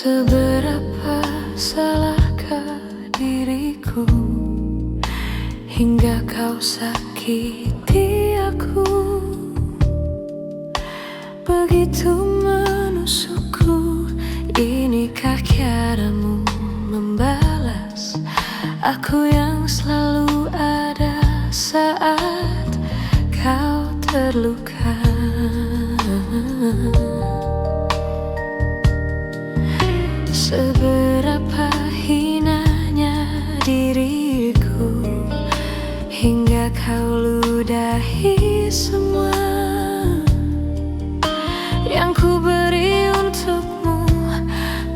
Seberapa salahkah diriku hingga kau sakiti aku, begitu menusukku. Inikah caramu membalas aku yang selalu ada saat kau terluka? Seberapa hinanya diriku hingga kau ludahi semua yang ku beri untukmu.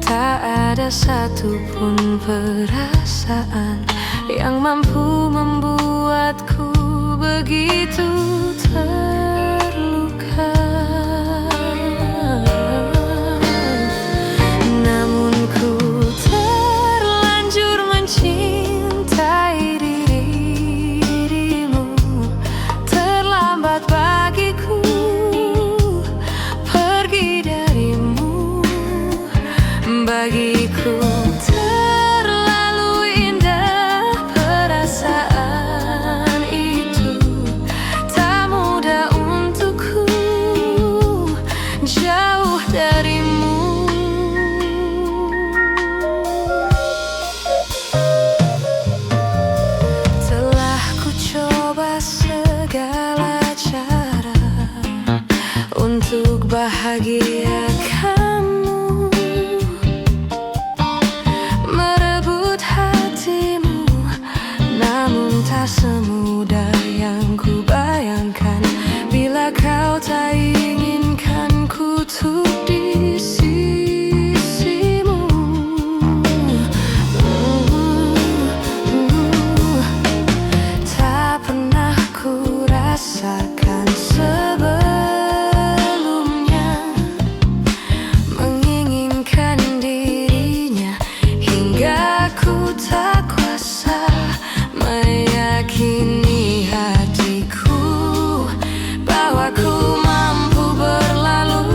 Tak ada satupun perasaan yang mampu membuatku begitu terluka. Namun ku terlanjur mencintai dirimu. Terlambat bagiku pergi darimu. Bagiku terlalu indah perasaan itu. Tak mudah untukku jauh darimu. Telah ku coba segala cara untuk bahagiakanmu, merebut hatimu, namun tak semudah yang ku bayangkan. Bila kau tak inginkan ku tuh di sisimu. Tak pernah ku rasakan sebelumnya menginginkan dirinya, hingga ku tak kuasa meyakini hatiku bahwa ku mampu berlalu.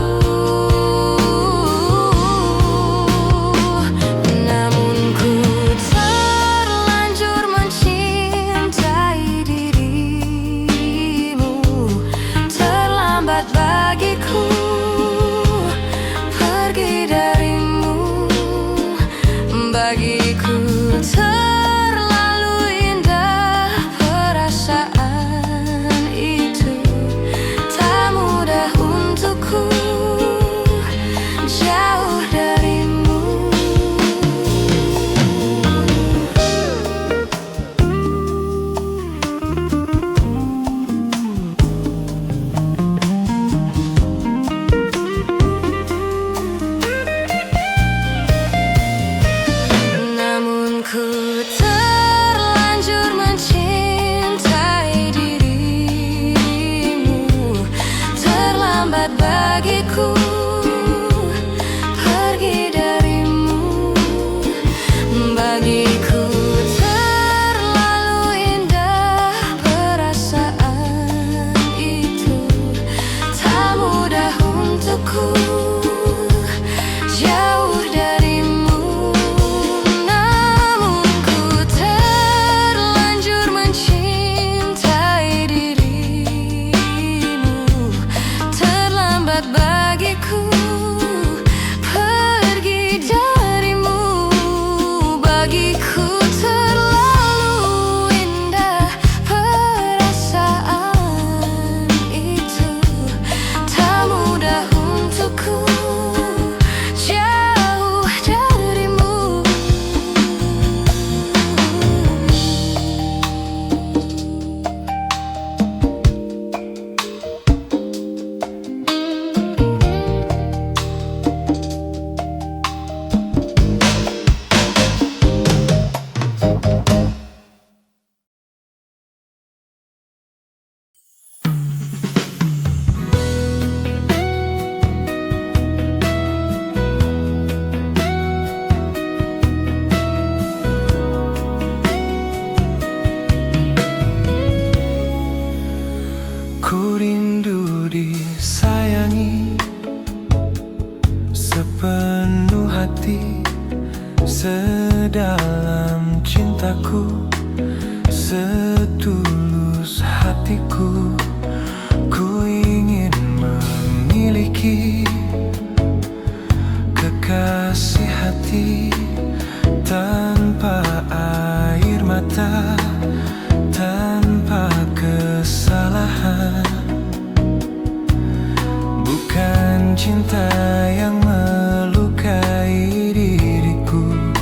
Namun ku terlanjur mencintai dirimu. Terlambat bagiku pergi darimu. Bagiku terlalu indah perasaan itu. Tak mudah untukku jauh darimu. Namun ku terlanjur mencintai dirimu. Terlambat bagiku sepenuh hati, sedalam cintaku, setulus hatiku. Ku ingin memiliki kekasih hati tanpa air mata, tanpa kesalahan. Bukan cinta yang melukai diriku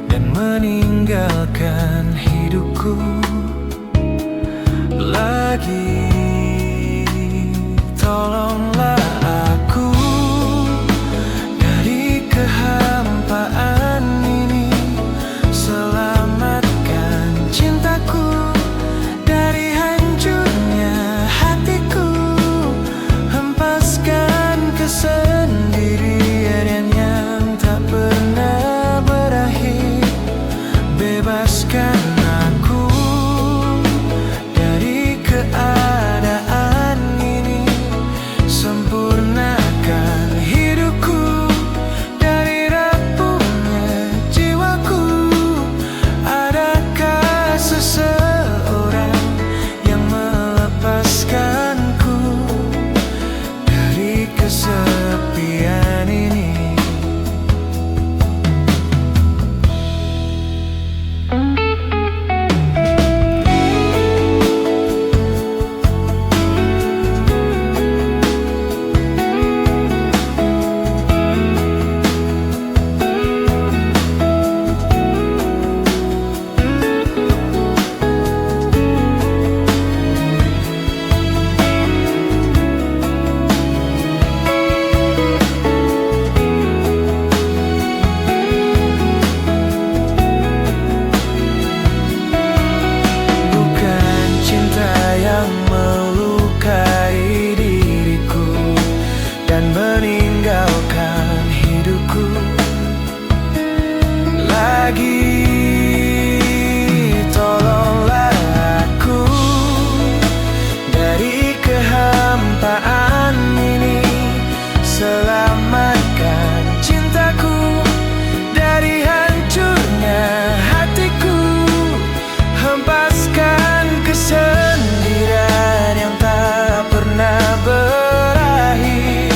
dan meninggalkan hidupku lagi. Tolonglah aku dari kehampaan ini, selamatkan cintaku dari hancurnya hatiku, hempaskan kesendirian yang tak pernah berakhir. Bebaskan aku dari keadaan ini, sempurnakan hidupku dari rapuhnya jiwaku. Adakah seseorang yang melepaskanku dari kesepian ini? Melukai diriku dan meninggalkan hidupku lagi. Tolonglah aku dari kehampaan ini, selamatkan cintaku dari hancurnya hatiku, hempaskan kesendirian yang tak pernah berakhir.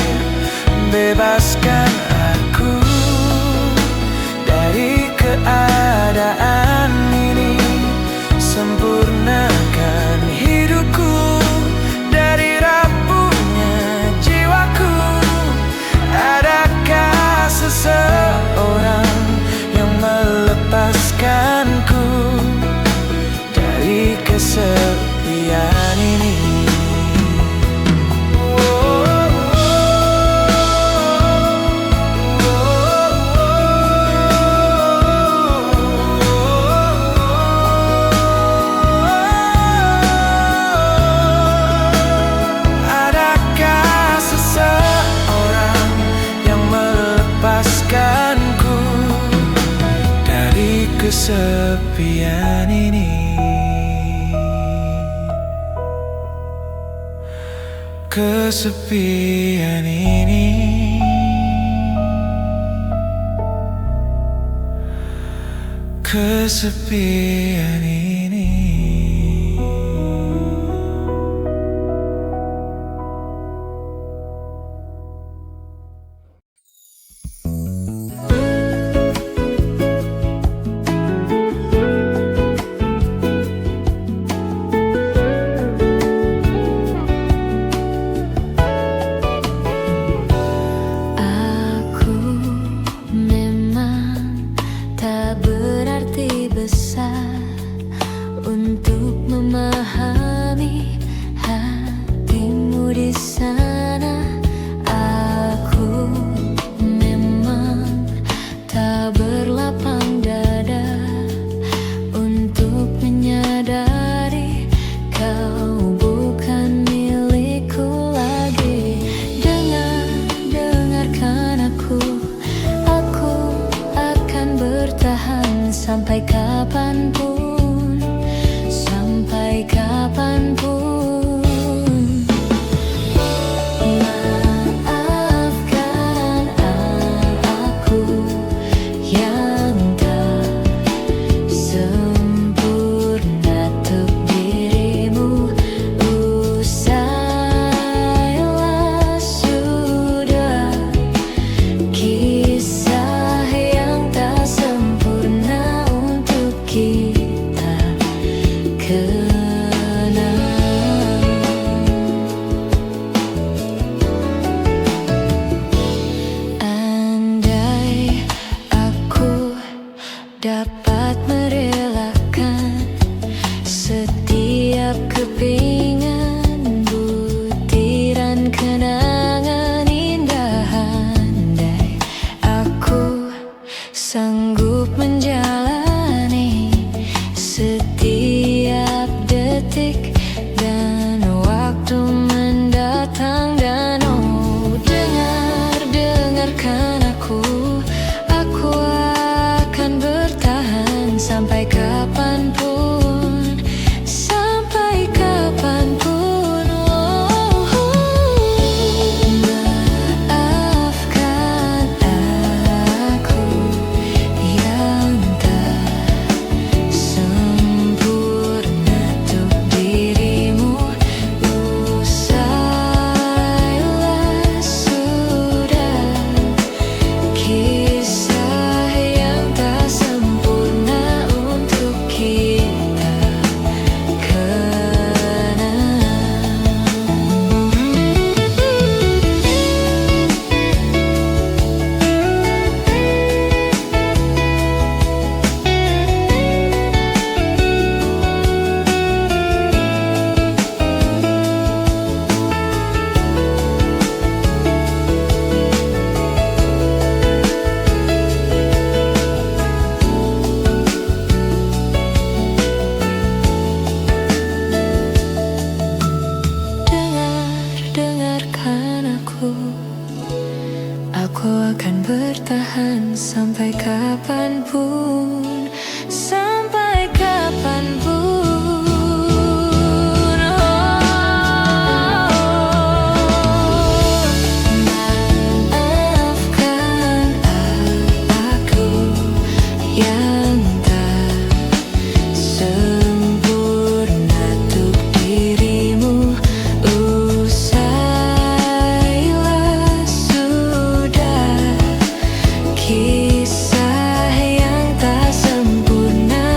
Bebaskan aku dari keadaan ini, sempurnakan hidupku dari rapuhnya jiwaku. Adakah seseorang yang melepaskanku dari kesepian ini? Adakah seseorang yang melepaskanku dari kesepian ini? Kesepian ini, kesepian ini. Sampai kapanpun, sampai kapanpun. Maafkan bertahan sampai kapanpun, sampai kapanpun. Maafkan aku yang tak sempurna untuk dirimu. Usailah sudah kisah yang tak sempurna.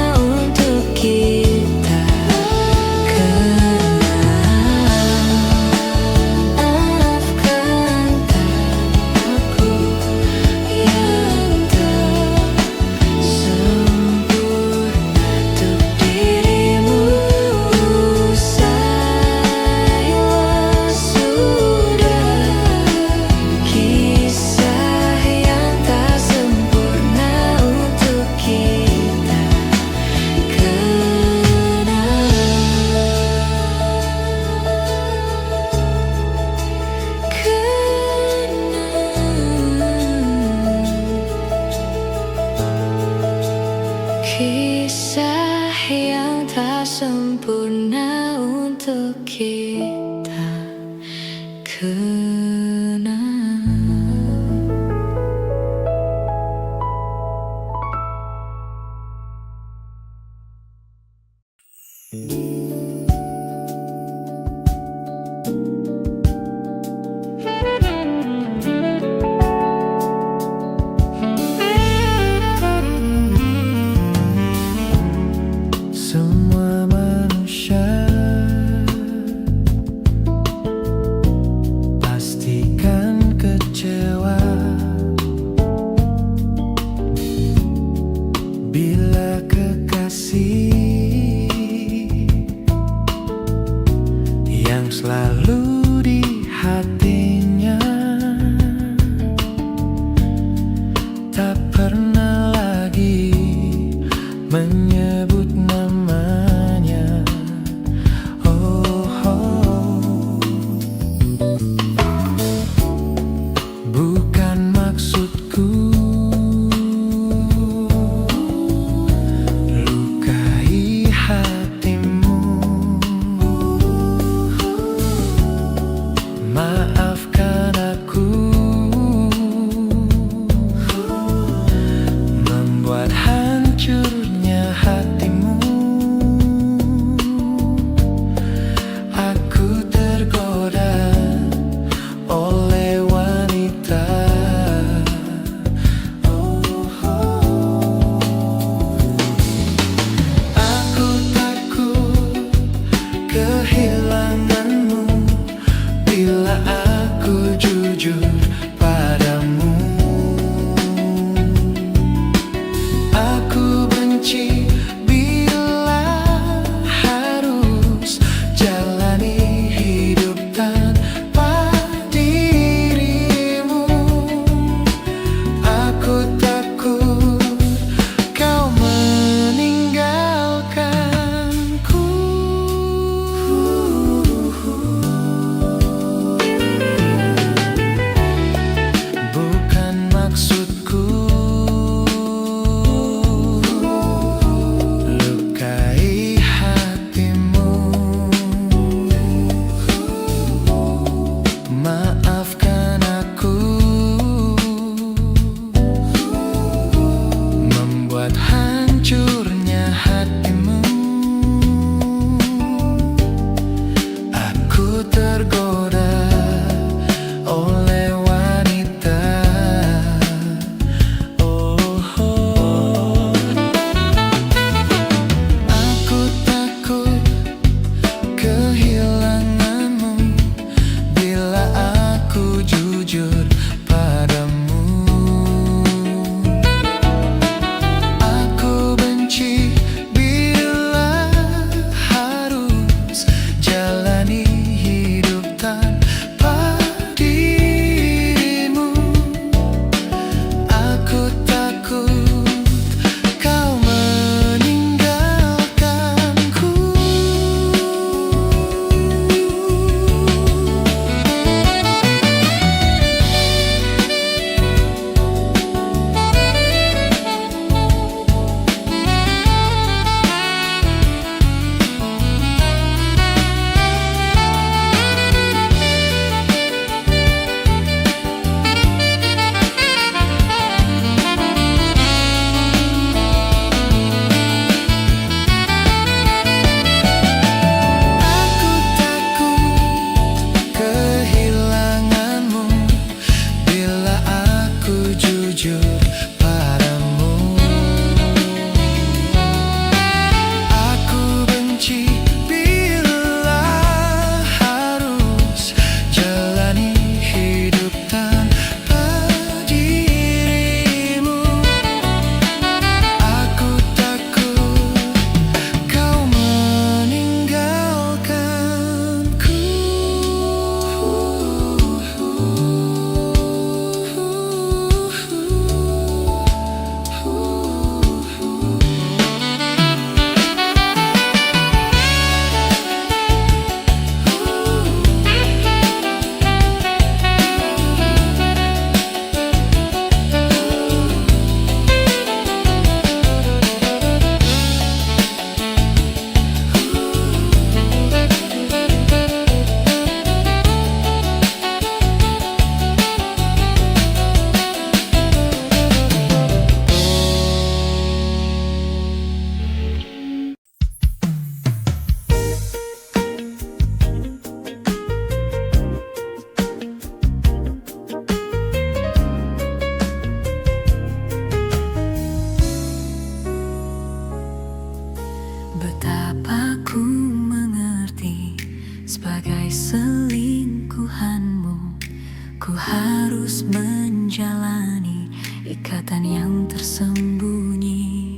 ikatan yang tersembunyi.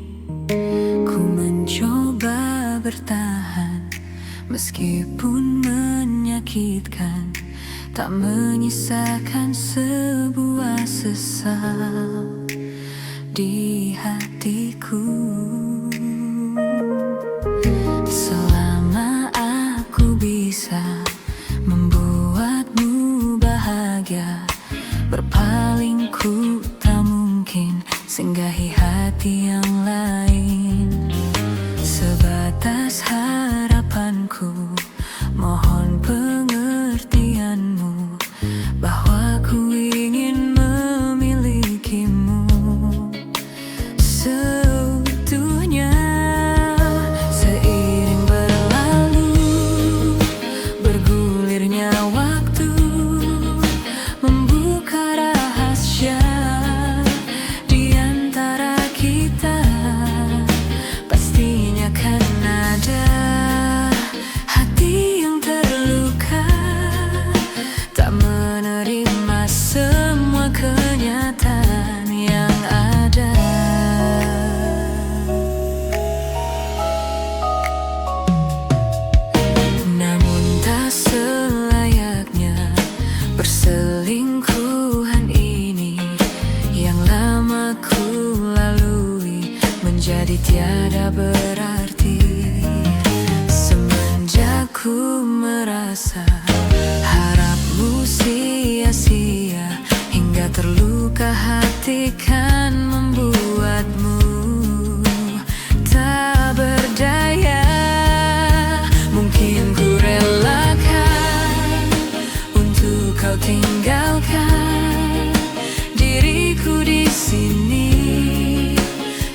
Ku mencoba bertahan meskipun menyakitkan, tak menyisakan sebuah sesal di hatiku. Selama aku bisa membuatmu bahagia, berpaling ku tak mungkin singgahi hati yang lain. Sebatas harapanku, mohon pengertianmu bahwa ku ingin memilikimu seutuhnya. Seiring berlalu, bergulirnya waktu membuka rahasia di antara kita. Pastinya kan ada hati yang terluka, tak menerima semua kenyataan yang ada. Namun tak selayaknya perselingkuhan ini yang lama ku lalui menjadi tiada berarti. Semenjak ku merasa harapmu sia-sia, hingga terluka hati kan membuatmu tak berdaya. Mungkin ku relakan untuk kau tinggalkan diriku di sini,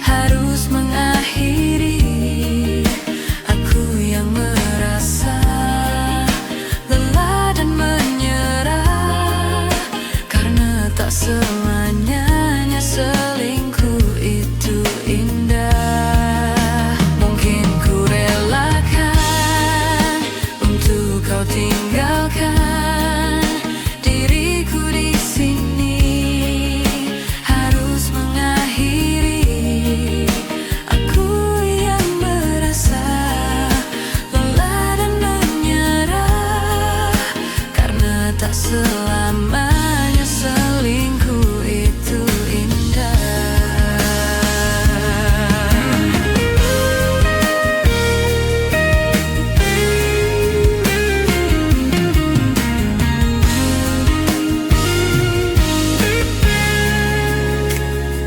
harus mengakhiri. Aku yang merasa lelah dan menyerah, karena tak selamanya selingkuh itu indah. Mungkin ku relakan untuk kau tinggalkan diriku di sini, harus mengakhiri. Aku yang merasa lelah dan menyerah, karena tak selamanya selingkuh itu indah.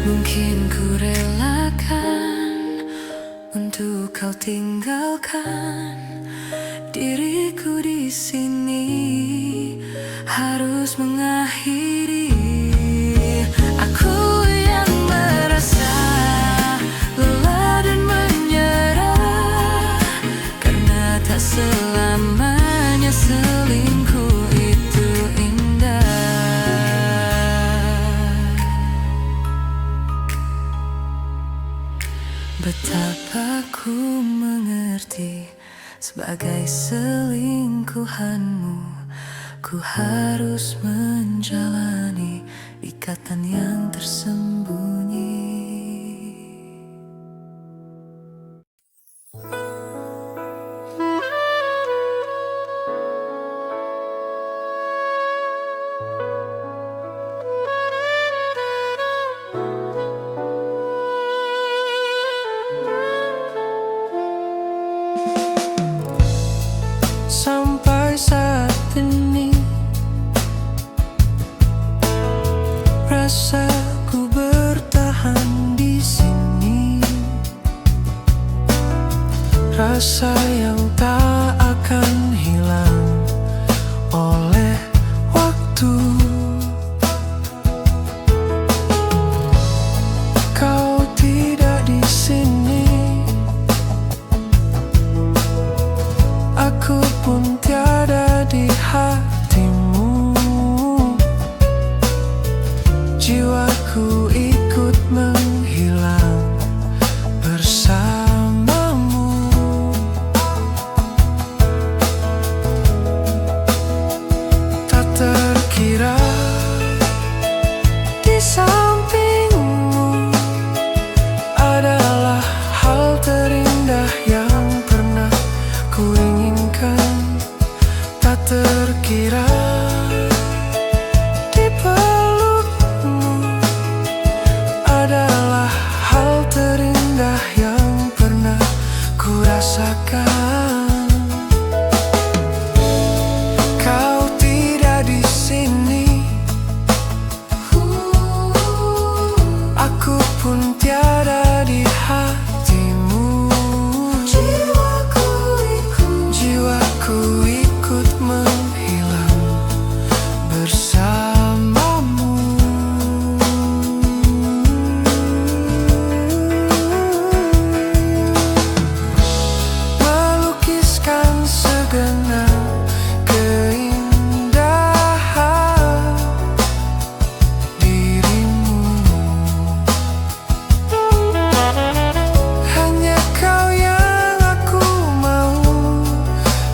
Mungkin ku relakan untuk kau tinggalkan diriku di sini, harus mengakhiri. Aku yang merasa lelah dan menyerah, karena tak selamanya selingkuh itu indah. Betapa ku mengerti, sebagai selingkuhanmu ku harus menjalani ikatan yang tersembunyi. Sampai saat ini rasaku bertahan di sini, rasa yang tak akan hilang oleh waktu. Kau tidak di sini, aku pun tiada di hatimu. Jiwaku ikut menghilang bersamamu. rasakan. Kau tidak di sini, aku pun tiada di hatimu. Jiwaku ikut menghilang bersamamu. Melukiskan segenap keindahan dirimu. Hanya kau yang aku mau,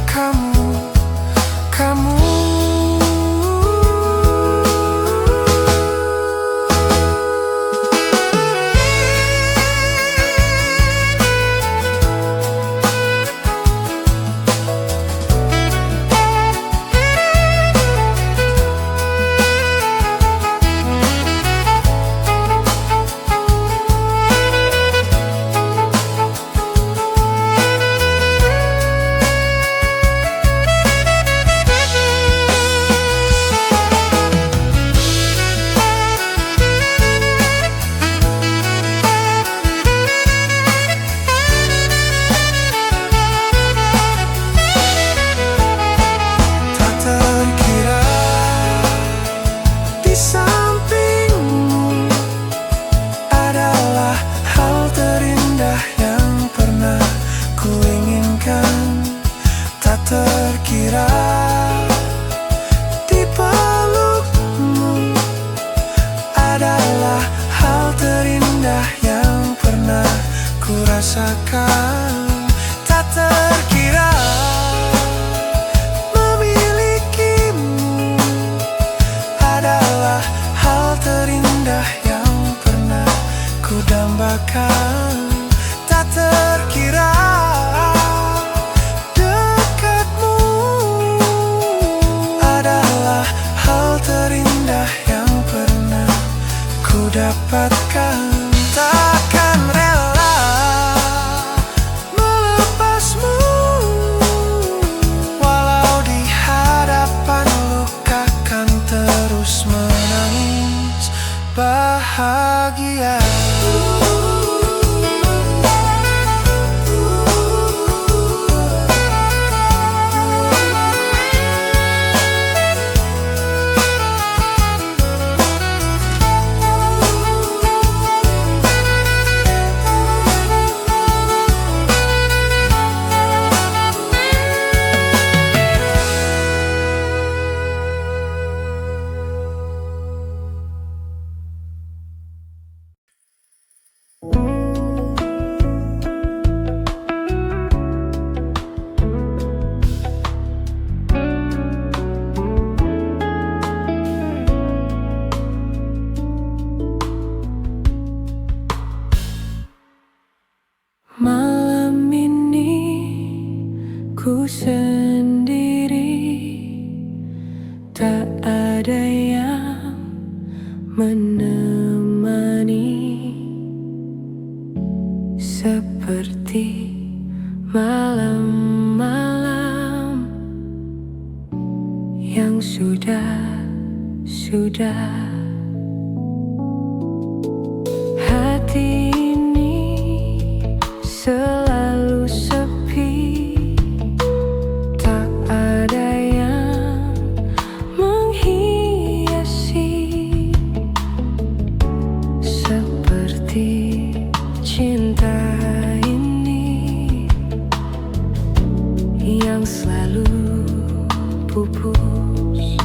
kamu. Terkira di pelukmu adalah hal terindah yang pernah ku rasakan. Tak terkira memilikimu adalah hal terindah yang pernah ku dambakan. Tak terkira terindah yang pernah ku dapatkan. Takkan rela melepasmu, walau di hadapan luka kan terus menangis bahagia. Malam ini ku sendiri, tak ada yang menemani. Seperti malam-malam yang sudah hati selalu sepi, tak ada yang menghiasi. Seperti cinta ini yang selalu pupus.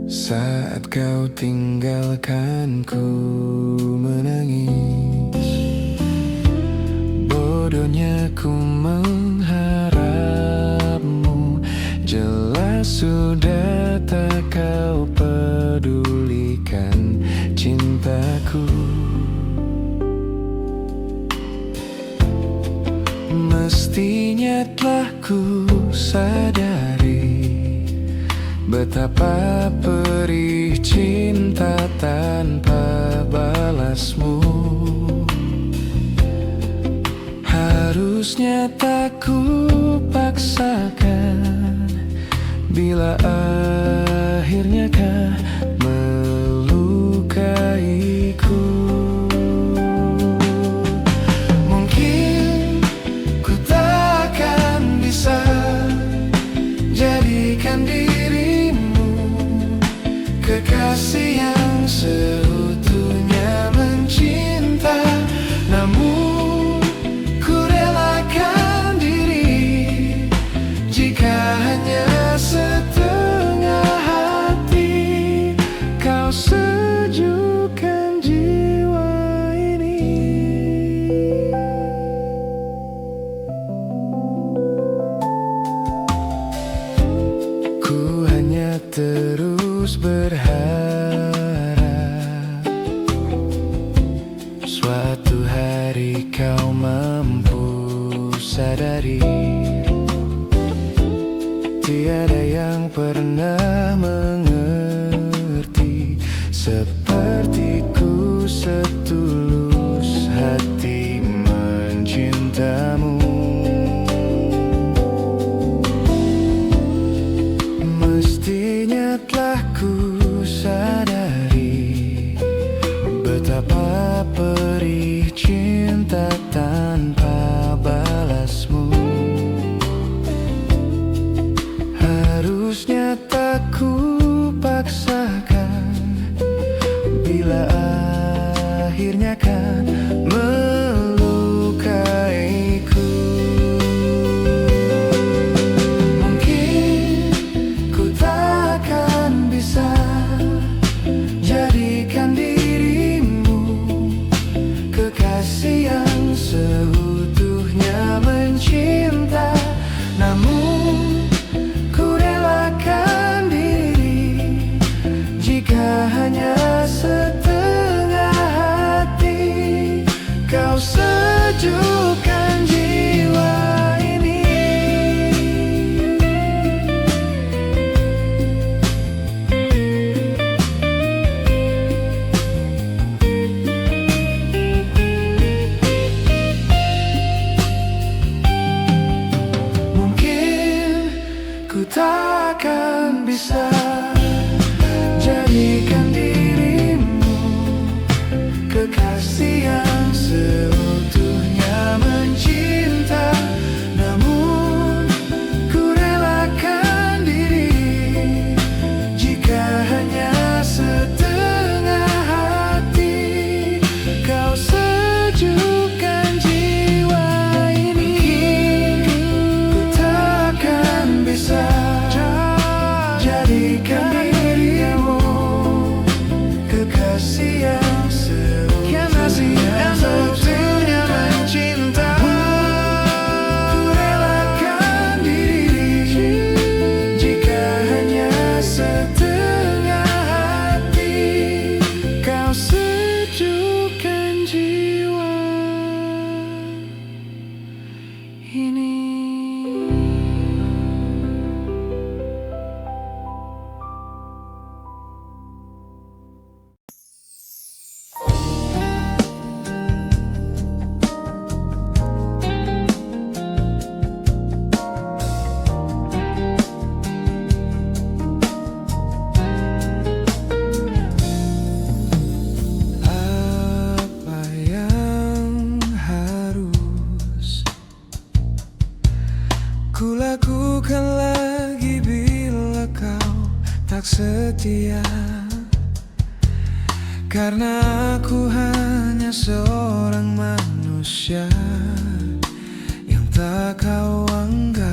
Saat kau tinggalkan ku menangis, bodohnya ku mengharapmu. Jelas sudah tak kau pedulikan cintaku. Mestinya telah ku sadari betapa perih cinta tanpa balasmu. Harusnya tak ku paksakan, bila akhirnya kau melukaiku. Mungkin ku takkan bisa jadikan dirimu kekasih yang seutuhnya mencinta, namun ku relakan diri jika hanya setengah hati kau sejukkan jiwa ini. Ku hanya terus berharap suatu hari kau mampu sadari tiada yang pernah mengerti sepertiku setulus hati mencintamu. Mestinya telah ku sadari betapa perih cinta tanpa balasmu. Harusnya tak ku paksakan, bila akhirnya kan melukaiku. Mungkin ku takkan bisa jadikan dirimu kekasih yang seutuhnya mencinta, namun ku relakan diri jika hanya setengah hati kau sejukkan jiwa ini. Mungkin ku takkan bisa jadikan dirimu kekasih yang seutuhnya mencinta, namun ku relakan diri jika hanya setengah hati kau sejukkan jiwa ini. Ku takkan bisa jadikan dirimu kekasih yang seutuhnya mencinta. Ku relakan diri jika hanya setengah hati kau sejukkan jiwa ini. Apa yang harus ku lakukan lagi bila kau tak setia? Karena aku hanya seorang manusia yang tak kau anggap.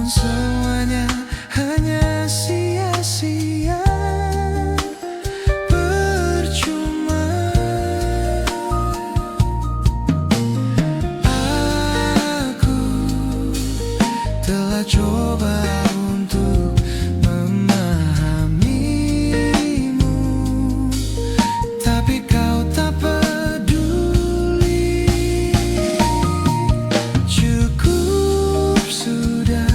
namun semuanya hanya sia-sia. Percuma. Aku telah coba untuk memahamimu, tapi kau tak peduli. Cukup sudah,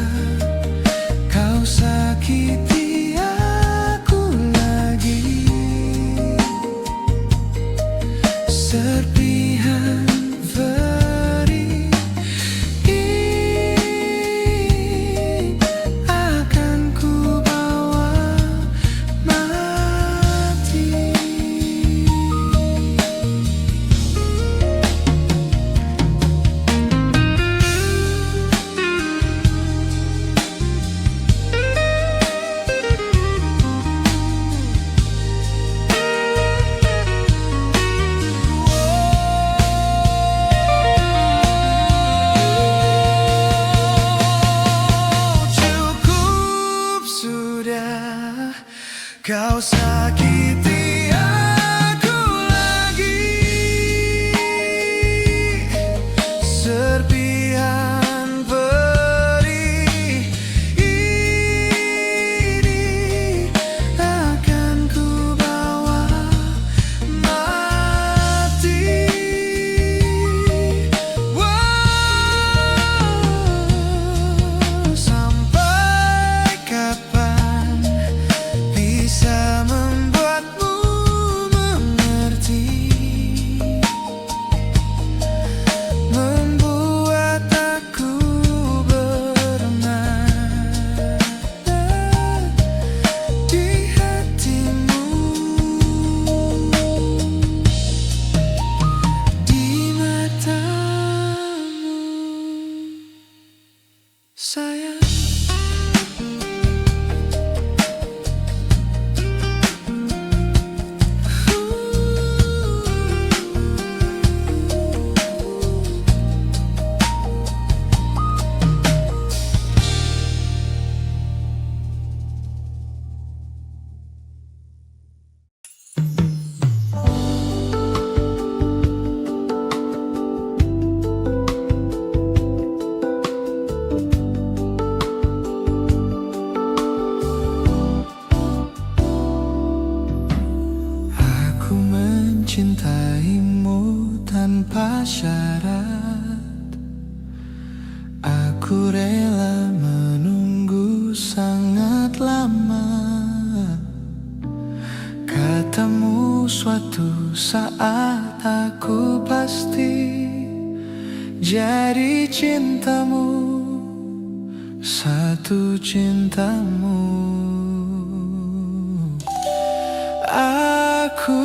kau sakiti aku lagi. Serpihan perih akan ku bawa mati. Cukup sudah, kau sakiti aku lagi. Serpihan perih ini akan ku bawa mati. Sampai kapan bisa membuatmu mengerti, membuat aku bermana di hatimu, di matamu, sayang. Aku mencintaimu tanpa syarat. Aku rela menunggu sangat lama. Katamu suatu saat aku pasti jadi cintamu, satu cintamu. Aku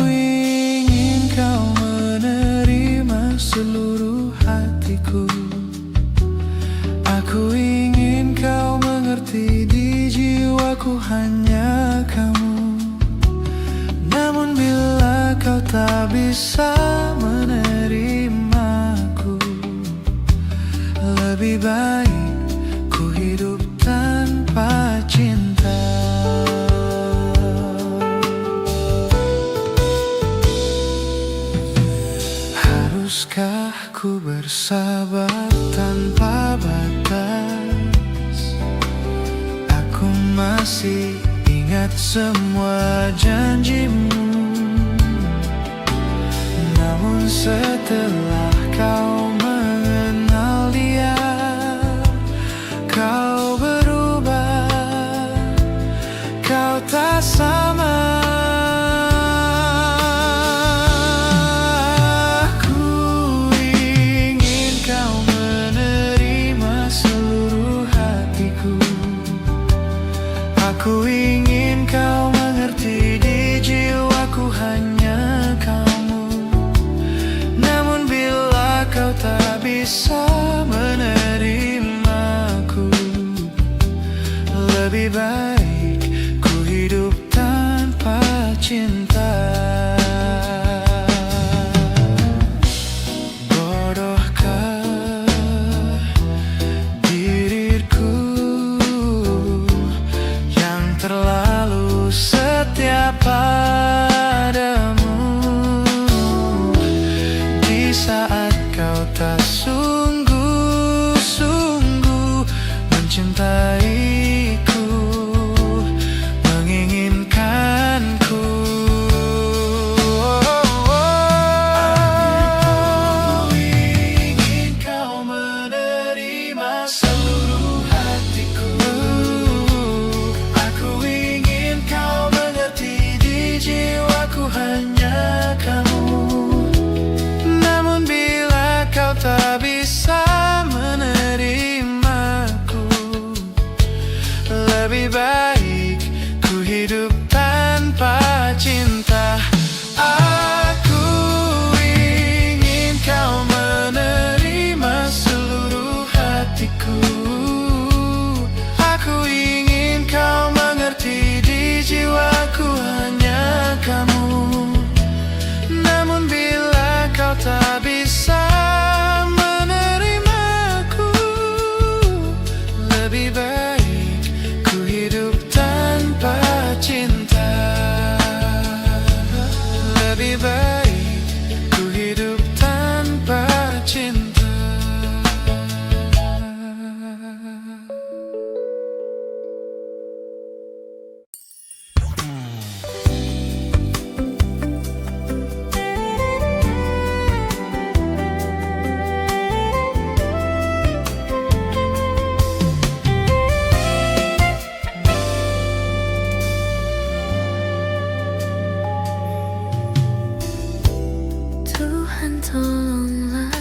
ingin kau menerima seluruh hatiku. Aku ingin kau mengerti, di jiwaku hanya kamu. Namun bila kau tak bisa menerimaku, lebih baik ku hidup tanpa cinta. Haruskah ku bersabar tanpa batas? Aku masih ingat semua janjimu. Namun setelah kau mengenal dia, kau berubah, kau tak sama. Aku ingin kau mengerti, di jiwaku hanya kamu. Namun bila kau tak bisa menerimaku, lebih baik ku hidup tanpa cinta. Bodohkah diriku mencintaiku, menginginkanku. Aku ingin kau menerima seluruh hatiku. Aku ingin kau mengerti, di jiwaku hanya kamu. Namun bila kau tak bisa menerimaku, lebih baik ku hidup tanpa cinta. Aku ingin kau menerima seluruh hatiku. Aku ingin kau mengerti, di jiwaku hanya kamu. Namun bila kau tak bisa menerimaku, lebih baik ku hidup tanpa cinta. Lebih baik ku hidup tanpa cinta. Tuhan tolonglah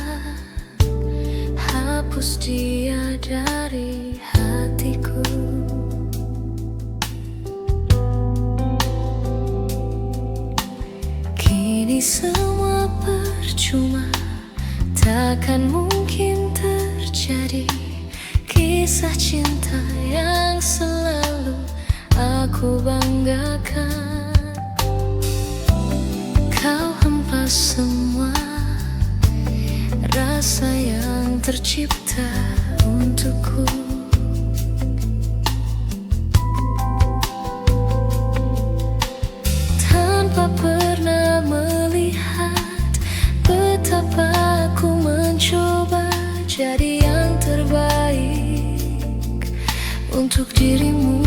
hapus dia dari hatiku. Kini semua percuma, takkan mungkin terjadi kisah cinta yang selalu aku banggakan. Kau hempas semua rasa yang tercipta untukku. Tanpa pernah melihat betapa aku mencoba jadi yang terbaik untuk dirimu.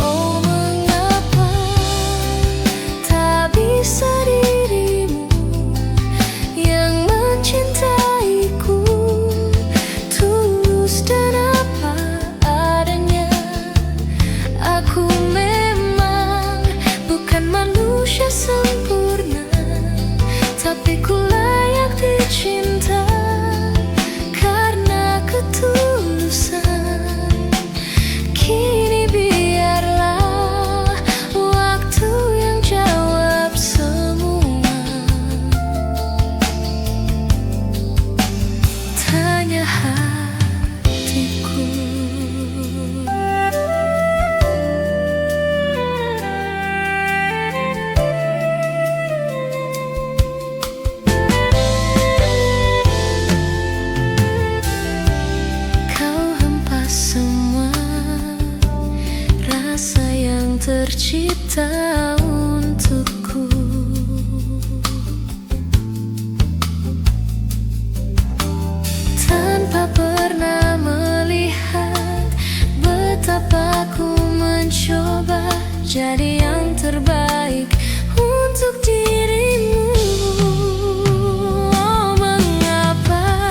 Oh, mengapa tak bisa dirimu yang mencintaiku tulus dan apa adanya. Aku memang bukan manusia sempurna, tapi ku layak dicinta karena ketulusan. Kini biarlah waktu yang jawab semua. Tanya hatiku. Kau hempas semua rasa yang tercipta untukku. Tanpa pernah melihat betapa ku mencoba jadi yang terbaik untuk dirimu. Oh, mengapa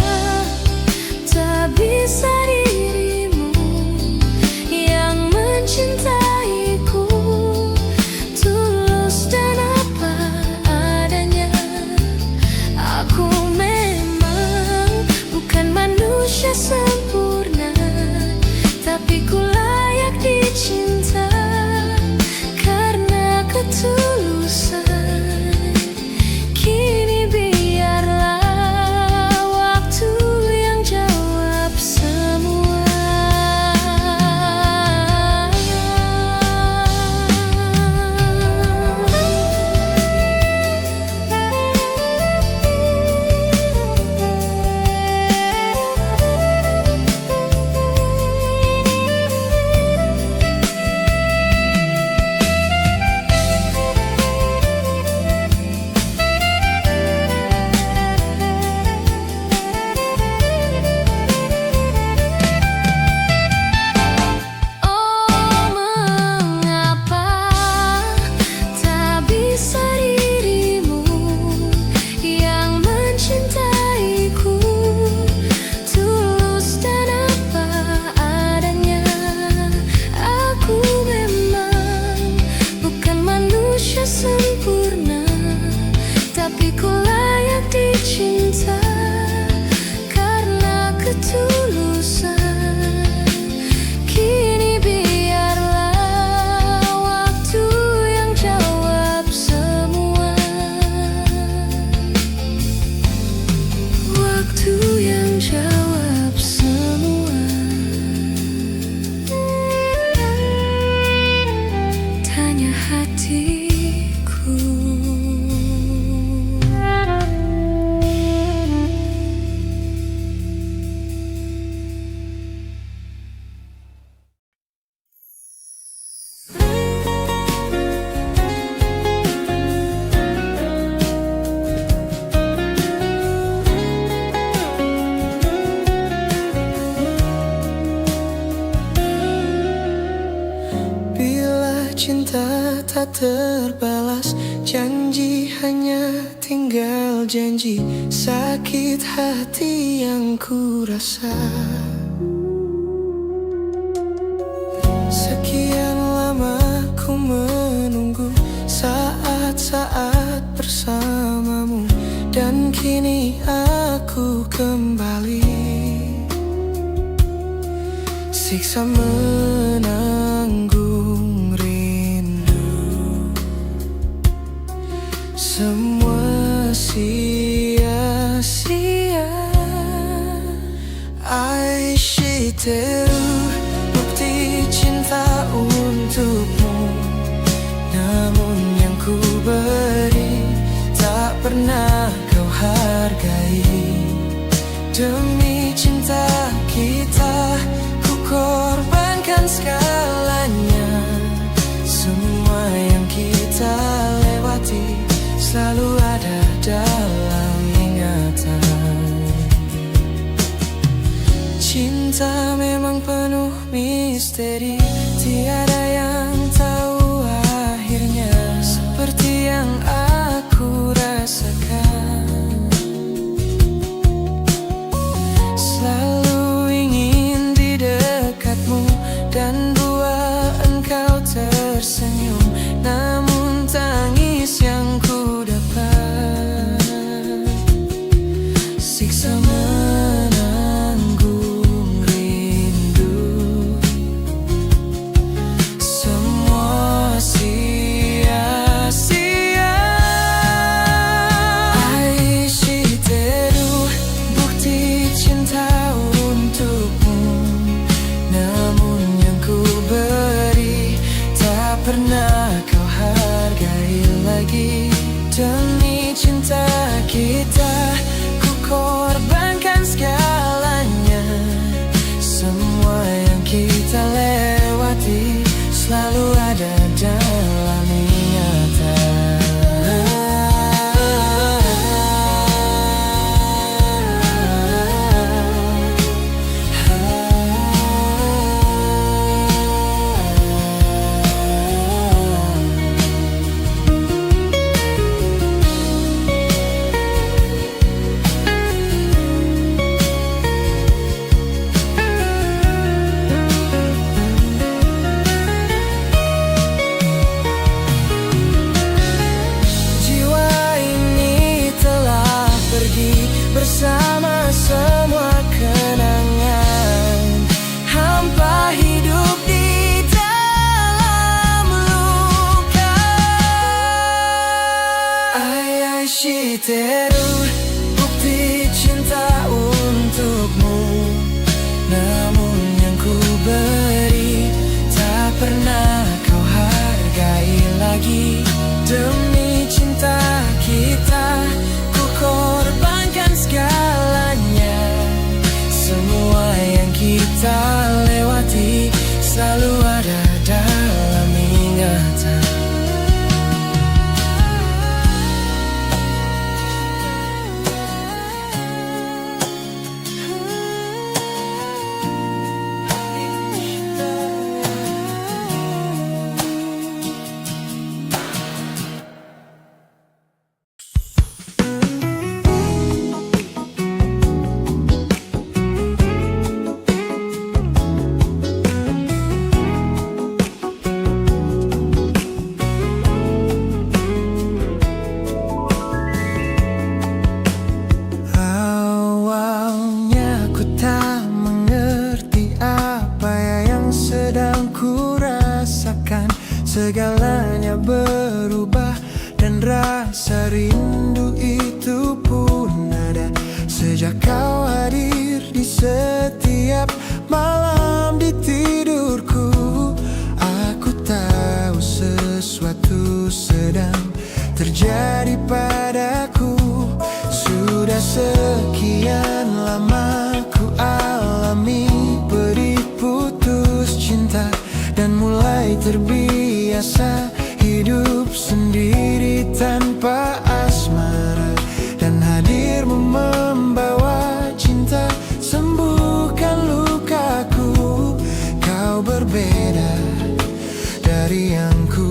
tak bisa dirimu yang mencintaiku tulus dan apa adanya. Aku memang bukan manusia sempurna, tapi ku layak dicinta karena cinta tak terbalas. Janji hanya tinggal janji, sakit hati yang ku rasa. Sekian lama ku menunggu saat-saat bersamamu, dan kini aku kembali. Siksa menanggung rindu, semua sia-sia. Aishiteru, bukti cinta untukmu, namun yang ku beri tak pernah kau hargai. Demi cinta kita ku korbankan segalanya. Semua yang kita lewati selalu ada dalam ingatan. Cinta memang penuh misteri, tiada yang tahu akhirnya. Seperti yang aku rasakan, selalu ingin di dekatmu dan buat engkau tersenyum. Namun tangis yang ku dapat, siksa menanggung rindu, semua sia-sia. Aishiteru, bukti cinta untukmu, namun yang ku beri tak pernah kau hargai lagi. Demi cinta kita ku korbankan segalanya. Semua yang kita lewati selalu ada dalam ingatan. Bersama semua kenangan, hampa hidup di dalam luka. Aishiteru, bukti cinta untukmu, namun yang ku beri tak pernah kau hargai lagi. Demi cinta kita ku korbankan segalanya. Semua yang kita lewati selalu ada dalam ingatan. Segalanya berubah dan rasa rindu itu pun ada. Sejak kau hadir di setiap malam di tidurku, aku tahu sesuatu sedang terjadi padaku. Sudah sekian lama ku alami pedih putus cinta, dan mulai terbiasa hidup sendiri tanpa asmara. Dan hadirmu membawa cinta, sembuhkan lukaku. Kau berbeda dari yang ku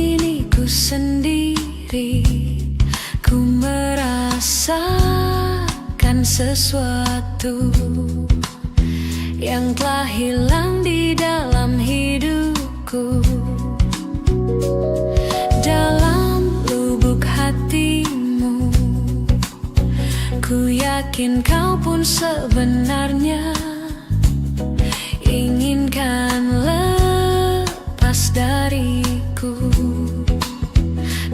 kini ku sendiri. Ku merasakan sesuatu yang telah hilang di dalam hidupku. Dalam lubuk hatimu, ku yakin kau pun sebenarnya inginkan lepas dariku.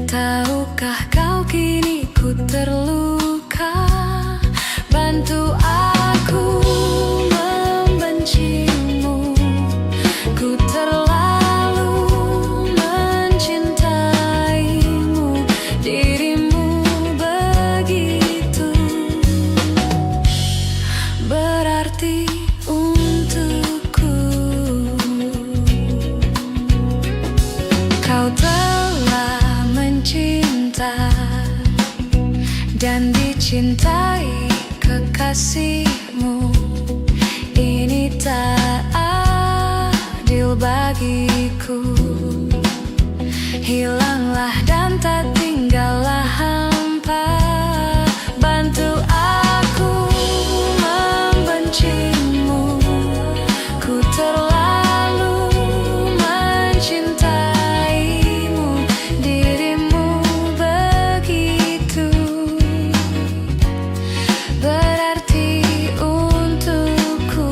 Tahukah kau kini ku terluka? Bantu aku membencimu. Ku terlalu mencintaimu. Dirimu begitu berarti untukku. Kau telah mencinta dan dicintai kekasihmu. Ini tak adil bagiku. Hilanglah dan tak tinggallah hampa. Bantu aku membencimu. Ku terlalu mencintaimu. Dirimu begitu berarti untukku.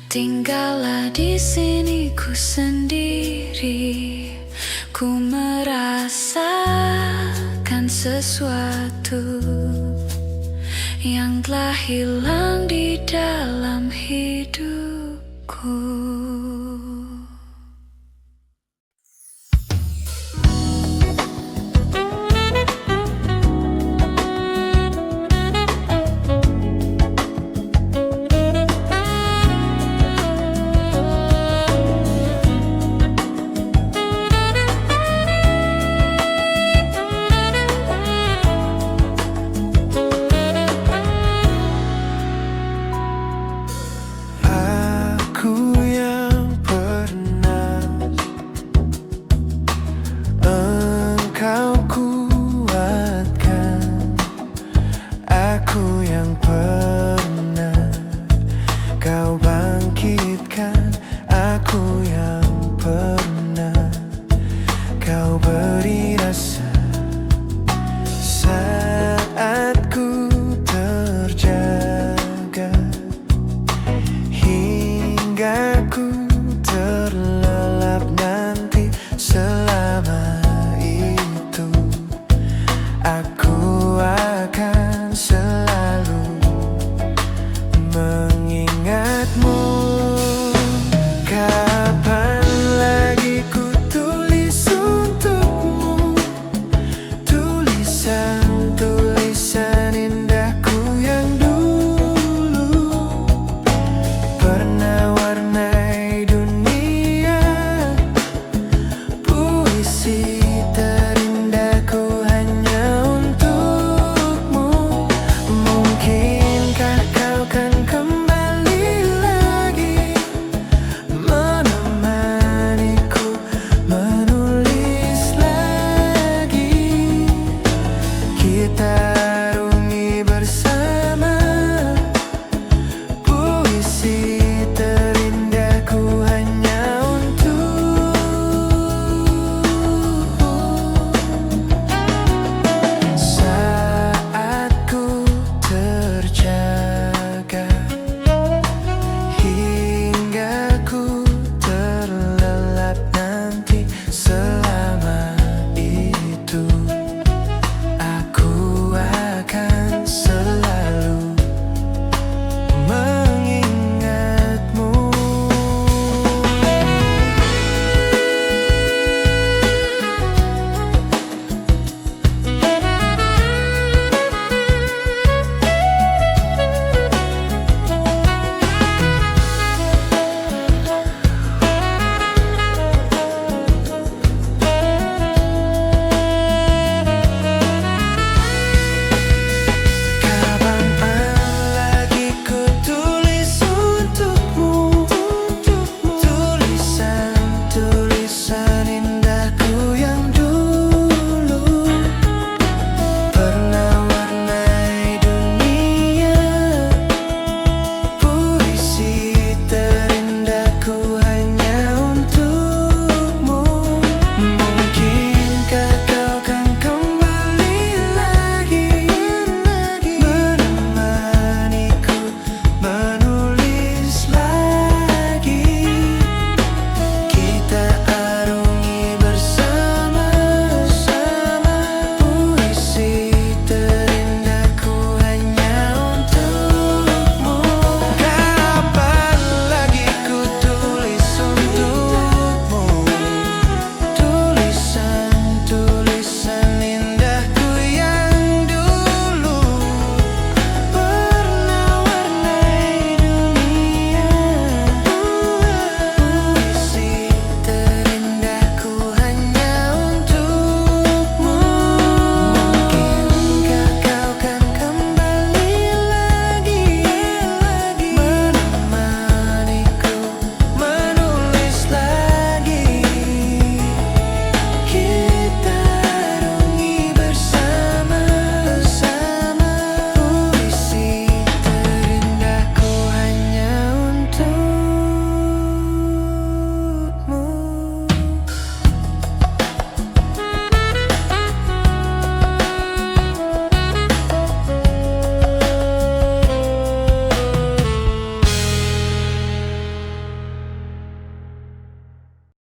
Tinggallah di sini ku sendiri. Ku merasakan sesuatu yang telah hilang di dalam hidupku.